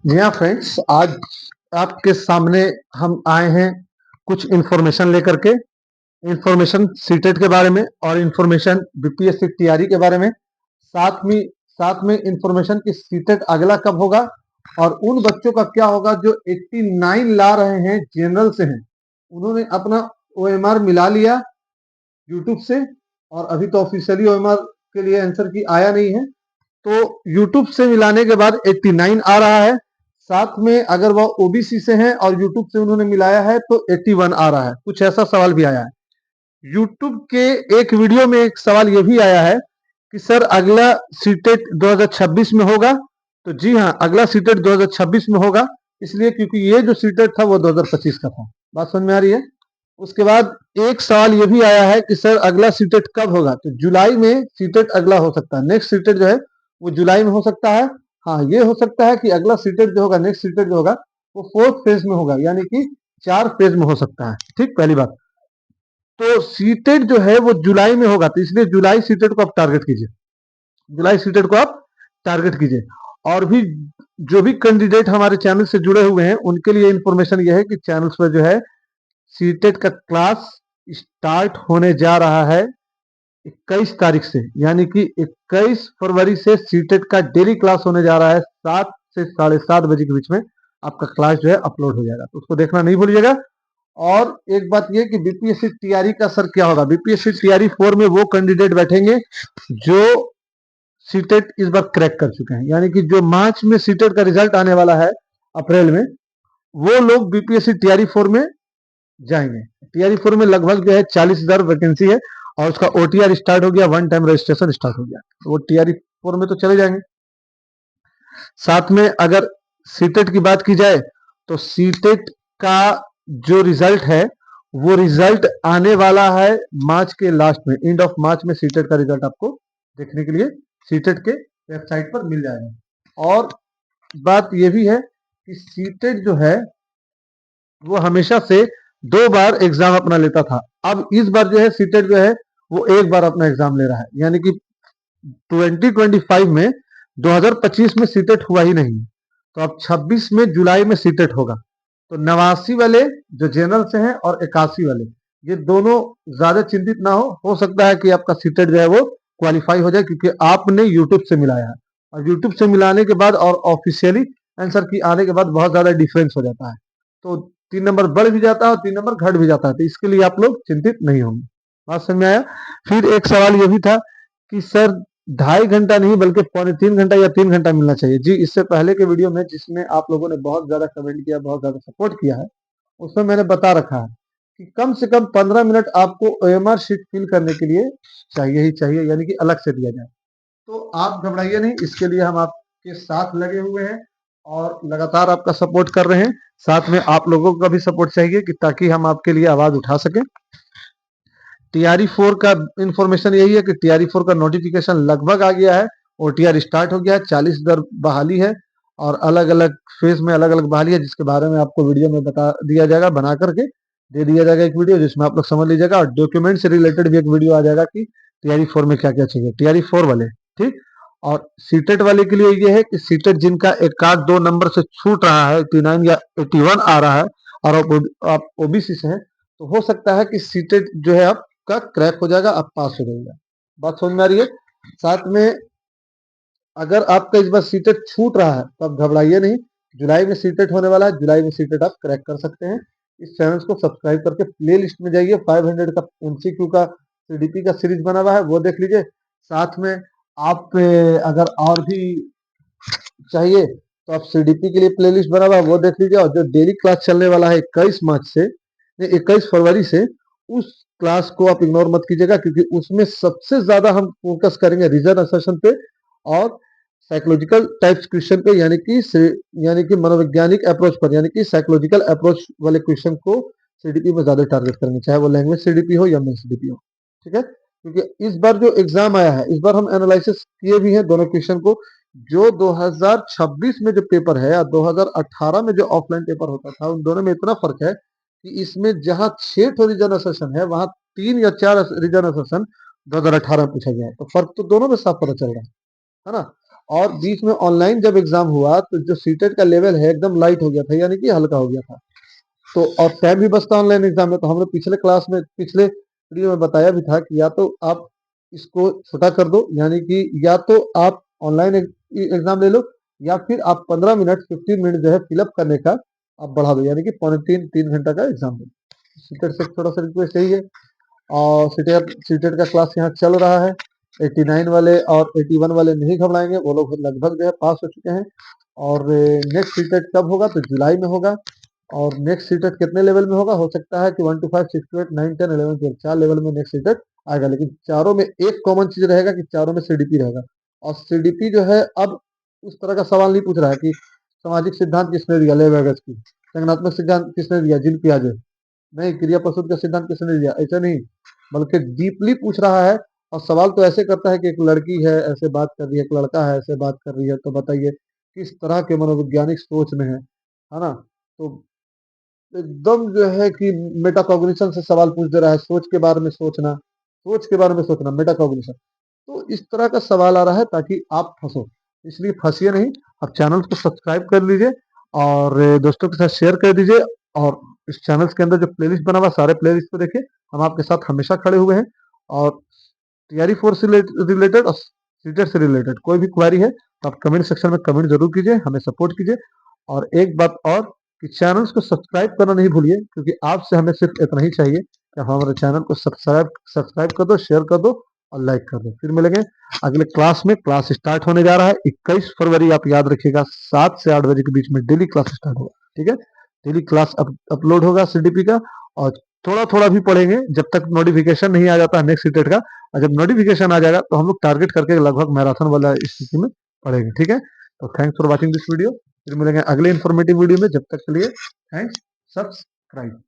जी हाँ फ्रेंड्स, आज आपके सामने हम आए हैं कुछ इंफॉर्मेशन लेकर के। इंफॉर्मेशन सीटेट के बारे में और इंफॉर्मेशन बीपीएससी टीआरई के बारे में। साथ में इंफॉर्मेशन की सीटेट अगला कब होगा और उन बच्चों का क्या होगा जो 89 ला रहे हैं, जनरल से हैं। उन्होंने अपना ओएमआर मिला लिया यूट्यूब से और अभी तो ऑफिशियली ओएमआर के लिए आंसर की आया नहीं है। तो यूट्यूब से मिलाने के बाद 89 आ रहा है। साथ में अगर वह ओबीसी से हैं और यूट्यूब से उन्होंने मिलाया है तो 81 आ रहा है। कुछ ऐसा सवाल भी आया है यूट्यूब के एक वीडियो में। एक सवाल यह भी आया है कि सर अगला सीटेट 2026 में होगा। तो जी हाँ, अगला सीटेट 2026 में होगा, इसलिए क्योंकि ये जो सीटेट था वो 2025 का था। बात समझ में आ रही है। उसके बाद एक सवाल ये भी आया है कि सर अगला सीटेट कब होगा। तो जुलाई में सीटेट अगला हो सकता है। नेक्स्ट सीटेट जो है वो जुलाई में हो सकता है। हाँ, ये हो सकता है कि अगला सीटेट जो होगा, नेक्स्ट सीटेट जो होगा वो 4th फेज में होगा, यानी कि 4 फेज में हो सकता है। ठीक, पहली बात तो सीटेट जो है वो जुलाई में होगा, तो इसलिए जुलाई सीटेट को आप टारगेट कीजिए। जुलाई सीटेट को आप टारगेट कीजिए। और भी जो भी कैंडिडेट हमारे चैनल से जुड़े हुए हैं उनके लिए इंफॉर्मेशन यह है कि चैनल पर जो है सीटेट का क्लास स्टार्ट होने जा रहा है 21 तारीख से, यानी कि 21 फरवरी से सीटेट का डेली क्लास होने जा रहा है। 7 से 7:30 बजे के बीच में आपका क्लास जो है अपलोड हो जाएगा, तो उसको देखना नहीं भूलिएगा। और एक बात यह कि बीपीएससी टीआरई का सर क्या होगा। बीपीएससी टीआरई 4 में वो कैंडिडेट बैठेंगे जो सीटेट इस बार क्रैक कर चुके हैं, यानी कि जो मार्च में सीटेट का रिजल्ट आने वाला है अप्रैल में, वो लोग बीपीएससी टीआरई 4 में जाएंगे। टीआरई 4 में लगभग जो है 40,000 वैकेंसी है और उसका ओटीआर स्टार्ट हो गया, वन टाइम रजिस्ट्रेशन स्टार्ट हो गया, तो वो टीआरई 4 में तो चले जाएंगे। साथ में अगर सीटेट की बात की जाए तो सीटेट का जो रिजल्ट है वो रिजल्ट आने वाला है मार्च के लास्ट में, एंड ऑफ मार्च में सीटेट का रिजल्ट आपको देखने के लिए सीटेट के वेबसाइट पर मिल जाएगा। और बात यह भी है कि सीटेट जो है वो हमेशा से 2 बार एग्जाम अपना लेता था। अब इस बार जो है सीटेट जो है वो एक बार अपना एग्जाम ले रहा है, यानी कि 2025 में 2025 में सीटेट हुआ ही नहीं, तो अब 26 में जुलाई में सीटेट होगा। तो 89 वाले जो जनरल से हैं और 81 वाले, ये दोनों ज्यादा चिंतित ना हो सकता है कि आपका सीटेट जो है वो क्वालिफाई हो जाए, क्योंकि आपने यूट्यूब से मिलाया है और यूट्यूब से मिलाने के बाद और ऑफिशियली आंसर की आने के बाद बहुत ज्यादा डिफरेंस हो जाता है। तो 3 नंबर बढ़ भी जाता है और 3 नंबर घट भी जाता है, तो इसके लिए आप लोग चिंतित नहीं होंगे। बात समझ में आया। फिर एक सवाल ये भी था कि सर 2.5 घंटा नहीं बल्कि 2.75 घंटा या 3 घंटा मिलना चाहिए। जी, इससे पहले के वीडियो में जिसमें आप लोगों ने बहुत ज्यादा कमेंट किया, बहुत ज्यादा सपोर्ट किया है, उसमें मैंने बता रखा है कि कम से कम 15 मिनट आपको ओएमआर शीट फिल करने के लिए चाहिए ही चाहिए, यानी कि अलग से दिया जाए। तो आप घबराइए नहीं, इसके लिए हम आपके साथ लगे हुए हैं और लगातार आपका सपोर्ट कर रहे हैं। साथ में आप लोगों का भी सपोर्ट चाहिए कि ताकि हम आपके लिए आवाज उठा सकें। टीआरई 4 का इंफॉर्मेशन यही है कि टीआरई 4 का नोटिफिकेशन लगभग आ गया है, ओटीआर स्टार्ट हो गया है, 40 दर बहाली है और अलग अलग फेज में अलग अलग बहाली है, जिसके बारे में आपको वीडियो में बता दिया जाएगा, बना करके दे दिया जाएगा एक वीडियो, जिसमें आप लोग समझ लीजिएगा। और डॉक्यूमेंट से रिलेटेड भी एक वीडियो आ जाएगा कि टीआरई 4 में क्या क्या चाहिए, टीआरई 4 वाले। ठीक। और सीटेट वाले के लिए ये है कि सीटेट जिनका एक आध 2 नंबर से छूट रहा है, 89 या 81 आ रहा है और आप ओबीसी से हैं, तो हो सकता है कि सीटेट जो है आपका क्रैक हो जाएगा, आप पास हो जाएगा। बात समझ में आ रही है। साथ में अगर आपका इस बार सीटेट छूट रहा है तो आप घबराइए नहीं, जुलाई में सीटेट होने वाला है, जुलाई में सीटेट आप क्रैक कर सकते हैं। इस चैनल को सब्सक्राइब करके प्ले लिस्ट में जाइए, 500 का एमसीक्यू का सीडीपी का सीरीज बना हुआ है, वो देख लीजिए। साथ में आप अगर और भी चाहिए तो आप सीडीपी के लिए प्लेलिस्ट बना हुआ है, वो देख लीजिए। और जो डेली क्लास चलने वाला है 21 मार्च से 21 फरवरी से, उस क्लास को आप इग्नोर मत कीजिएगा, क्योंकि उसमें सबसे ज्यादा हम फोकस करेंगे रीजन असर्शन पे और साइकोलॉजिकल टाइप्स क्वेश्चन पे, यानी कि मनोवैज्ञानिक अप्रोच पर, यानी कि साइकोलॉजिकल अप्रोच वाले क्वेश्चन को सीडीपी में ज्यादा टारगेट करेंगे, चाहे वो लैंग्वेज सीडीपी हो या मेन सीडीपी हो। ठीक है, क्योंकि इस बार जो एग्जाम आया है, इस बार हम एनालिसिस किए भी हैं दोनों क्वेश्चन को। जो 2026 में जो पेपर है या 2018 में जो ऑफलाइन पेपर होता था, उन दोनों में इतना फर्क है कि इसमें जहां 6 रीजन सेशन है, वहां 3 या 4 रीजन सेशन 2018 में पूछा गया है, तो फर्क तो दोनों में साफ पता चल रहा है ना। और बीच में ऑनलाइन जब एग्जाम हुआ तो जो सीटेट का लेवल है एकदम लाइट हो गया था, यानी कि हल्का हो गया था। तो और टाइम भी बचता ऑनलाइन एग्जाम में। तो हमने पिछले क्लास में, पिछले वीडियो में बताया भी था कि या तो आप इसको छोटा कर दो, यानी कि या तो आप ऑनलाइन एग्जाम ले लो, या फिर आप 15 मिनट 15 मिनट जो है फिलअप करने का आप बढ़ा दो, यानी कि पौने 3 3 घंटा का एग्जाम दो। सीटेट से थोड़ा सा रिक्वेस्ट यही है। और सीटेट सीटेट का क्लास यहाँ चल रहा है। 89 वाले और 81 वाले नहीं घबराएंगे, वो लोग लगभग जो है पास हो चुके हैं। और नेक्स्ट सीटेट कब होगा? तो जुलाई में होगा। और नेक्स्ट सीटेट कितने लेवल में होगा? हो सकता है कि 1 to 5 6 to 8 9 10 11 12 4 लेवल में नेक्स्ट सीटेट आएगा। लेकिन चारों में एक कॉमन चीज रहेगा कि चारों में सीडीपी रहेगा। और सीडीपी जो है अब उस तरह का सवाल नहीं पूछ रहा है कि सामाजिक सिद्धांत किसने दिया, लेवेगस की संज्ञानात्मक सिद्धांत किसने दिया, जिन पियाजे, नहीं क्रिया प्रसूत का सिद्धांत किसने दिया, ऐसा नहीं, बल्कि डीपली पूछ रहा है। और सवाल तो ऐसे करता है कि एक लड़की है ऐसे बात कर रही है, एक लड़का है ऐसे बात कर रही है, तो बताइए किस तरह के मनोवैज्ञानिक सोच में है ना? तो एकदम जो है कि मेटाकॉग्निशन से सवाल पूछ दे रहा है, सोच के बारे में सोचना, सोच के बारे में सोचना, मेटाकॉग्निशन। तो इस तरह का सवाल आ रहा है ताकि आप फंसो, इसलिए फंसिए नहीं। आप चैनल को सब्सक्राइब कर लीजिए और दोस्तों के साथ शेयर कर दीजिए। और इस चैनल के अंदर जो प्लेलिस्ट बना हुआ सारे प्लेलिस्ट को देखिए, हम आपके साथ हमेशा खड़े हुए हैं। और टीआरई फोर्स से रिलेटेड और सीटेट से रिलेटेड कोई भी क्वेरी है तो आप कमेंट सेक्शन में कमेंट जरूर कीजिए, हमें सपोर्ट कीजिए। और एक बात और कि चैनल्स को सब्सक्राइब करना नहीं भूलिए, क्योंकि आपसे हमें सिर्फ इतना ही चाहिए कि आप हमारे चैनल को सब्सक्राइब कर दो, शेयर कर दो और लाइक कर दो। फिर मिलेंगे अगले क्लास में। क्लास स्टार्ट होने जा रहा है 21 फरवरी, आप याद रखिएगा 7 से 8 बजे के बीच में डेली क्लास स्टार्ट होगा। ठीक है, डेली क्लास अपलोड होगा सीडीपी का। और थोड़ा थोड़ा भी पढ़ेंगे जब तक नोटिफिकेशन नहीं आ जाता नेक्स्ट सीटेट का। और जब नोटिफिकेशन आ जाएगा तो हम लोग टारगेट करके लगभग मैराथन वाला स्थिति में पढ़ेंगे। ठीक है, तो thanks for watching this video. फिर मिलेंगे अगले इन्फॉर्मेटिव वीडियो में, जब तक के लिए थैंक्स, सब्सक्राइब।